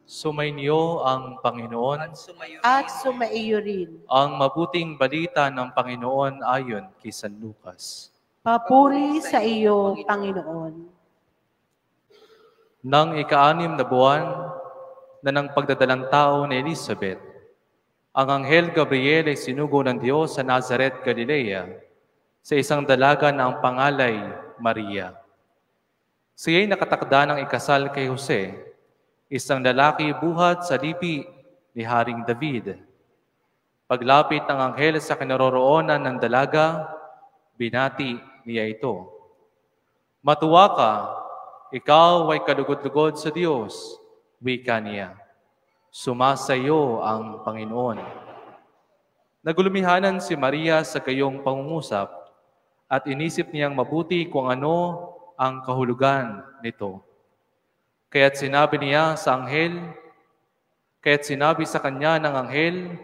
Sumainyo ang Panginoon at sumaiyo rin. ang mabuting balita ng Panginoon ayon kay San Lucas. Papuri sa iyo, Panginoon. Nang ika-6 na buwan na ng pagdadalang tao ni Elizabeth, ang Anghel Gabriel ay sinugo ng Diyos sa Nazaret, Galilea, sa isang dalaga na ang pangalay Maria. Siya'y nakatakda ng ikasal kay Jose, isang lalaki buhat sa lipi ni Haring David. Paglapit ng anghel sa kinaroroonan ng dalaga, binati niya ito. Matuwa ka, ikaw ay kalugod-lugod sa Diyos, wika niya. Sumasayo ang Panginoon. Nagulumihanan si Maria sa gayong pangungusap at inisip niyang mabuti kung ano ang kahulugan nito. Kaya't sinabi sa kanya ng anghel,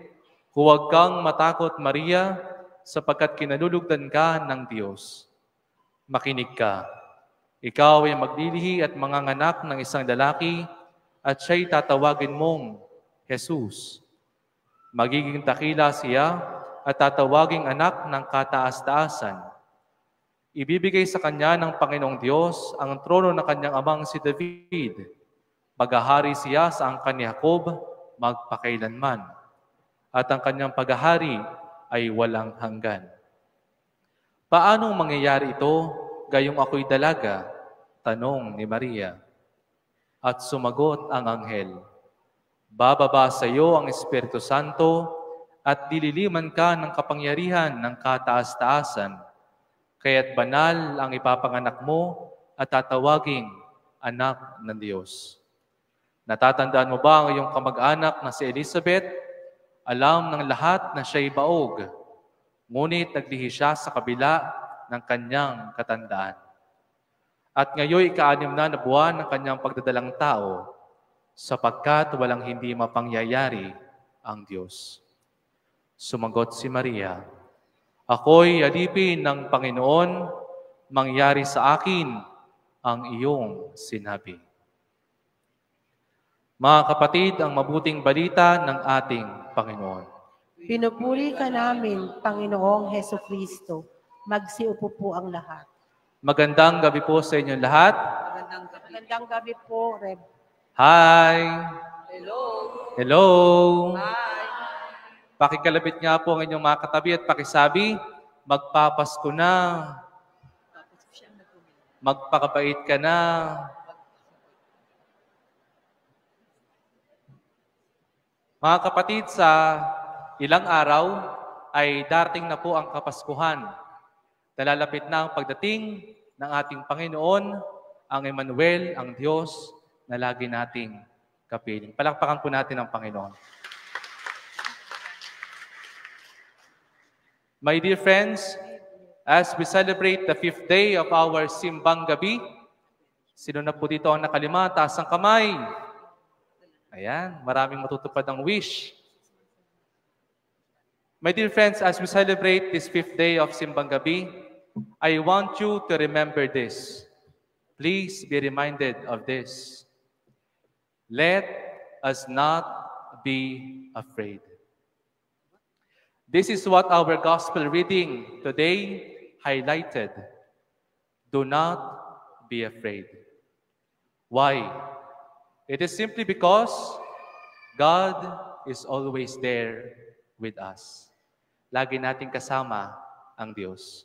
huwag kang matakot, Maria, sapagkat kinalulugdan ka ng Diyos. Makinig ka. Ikaw ay maglilihi at manganganak ng isang lalaki at siya'y tatawagin mong Jesus. Magiging dakila siya at tatawaging anak ng kataas-taasan. Ibibigay sa kanya ng Panginoong Diyos ang trono ng kanyang amang si David. Paghahari siya sa angkan ni Jacob magpakailanman, at ang kanyang paghahari ay walang hanggan. Paanong mangyayari ito, gayong ako'y dalaga? Tanong ni Maria. At sumagot ang anghel, bababa sa iyo ang Espiritu Santo at dililiman ka ng kapangyarihan ng kataas-taasan. Kaya't banal ang ipapanganak mo at tatawaging anak ng Diyos. Natatandaan mo ba ang iyong kamag-anak na si Elizabeth? Alam ng lahat na siya'y baog, ngunit naglihi siya sa kabila ng kanyang katandaan. At ngayon ika-6 na buwan ng kanyang pagdadalang tao, sapagkat walang hindi mapangyayari ang Diyos. Sumagot si Maria, ako'y alipin ng Panginoon, mangyari sa akin ang iyong sinabi. Mga kapatid, ang mabuting balita ng ating Panginoon. Pinupuri ka namin, Panginoong Hesukristo. Magsiupo po ang lahat. Magandang gabi po sa inyong lahat. Magandang gabi po, Reb. Hi! Hello! Hello! Hi! Pakikalabit nga po ang inyong mga katabi at pakisabi, magpapasko na. Magpakabait ka na. Mga kapatid, sa ilang araw ay darating na po ang Kapaskuhan. Nalalapit na ang pagdating ng ating Panginoon, ang Emmanuel, ang Diyos na lagi nating kapiling. Palakpakan po natin ang Panginoon. My dear friends, as we celebrate the 5th day of our Simbang Gabi, sino na po dito ang nakalima? Taas ang kamay. Ayan, maraming matutupad ang wish. My dear friends, as we celebrate this 5th day of Simbang Gabi, I want you to remember this. Please be reminded of this. Let us not be afraid. This is what our gospel reading today highlighted. Do not be afraid. Why? It is simply because God is always there with us. Lagi nating kasama ang Diyos.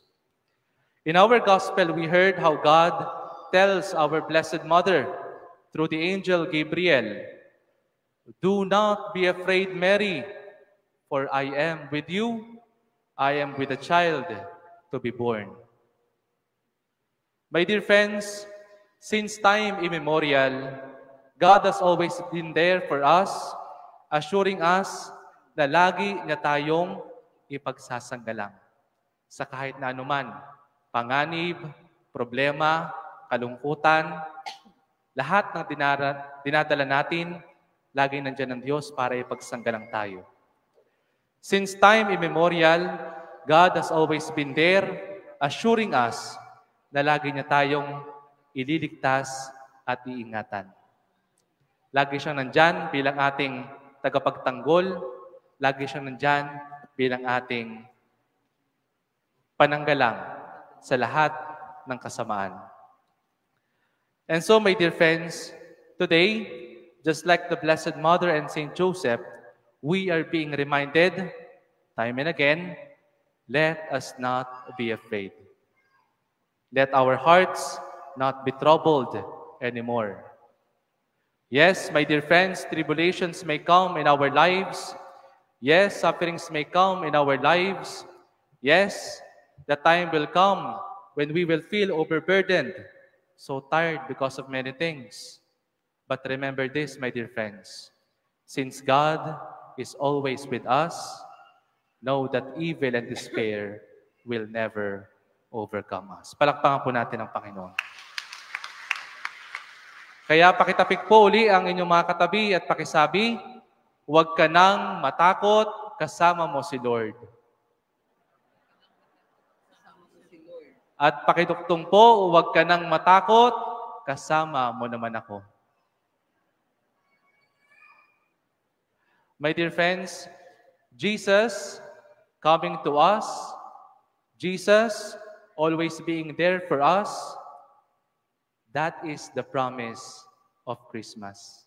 In our gospel, we heard how God tells our Blessed Mother through the angel Gabriel, do not be afraid, Mary, for I am with you, I am with the child to be born. My dear friends, since time immemorial, God has always been there for us, assuring us na lagi niya tayong ipagsasanggalang sa kahit na anuman, panganib, problema, kalungkutan, lahat ng dinadala natin, lagi nandiyan ang Diyos para ipagsanggalang tayo. Since time immemorial, God has always been there, assuring us na lagi niya tayong ililigtas at iingatan. Lagi siyang nandyan bilang ating tagapagtanggol. Lagi siyang nandyan bilang ating pananggalang sa lahat ng kasamaan. And so, my dear friends, today, just like the Blessed Mother and Saint Joseph, we are being reminded, time and again, let us not be afraid. Let our hearts not be troubled anymore. Yes, my dear friends, tribulations may come in our lives. Yes, sufferings may come in our lives. Yes, the time will come when we will feel overburdened, so tired because of many things. But remember this, my dear friends, since God is always with us, know that evil and despair will never overcome us. Palakpakan po natin ang Panginoon. Kaya pakitapik po uli ang inyong mga katabi at pakisabi, huwag ka nang matakot, kasama mo si Lord. At pakiduktong po, huwag ka nang matakot, kasama mo naman ako. My dear friends, Jesus coming to us, Jesus always being there for us, that is the promise of Christmas.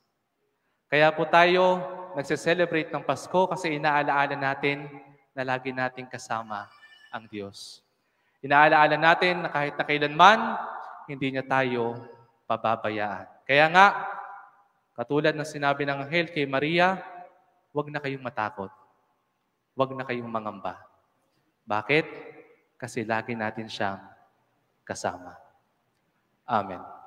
Kaya po tayo nagse-celebrate ng Pasko kasi inaalaala natin na lagi nating kasama ang Diyos. Inaalaala natin na kahit na kailanman, hindi niya tayo pababayaan. Kaya nga, katulad ng sinabi ng anghel kay Maria, huwag na kayong matakot. Huwag na kayong mangamba. Bakit? Kasi lagi natin siyang kasama. Amen.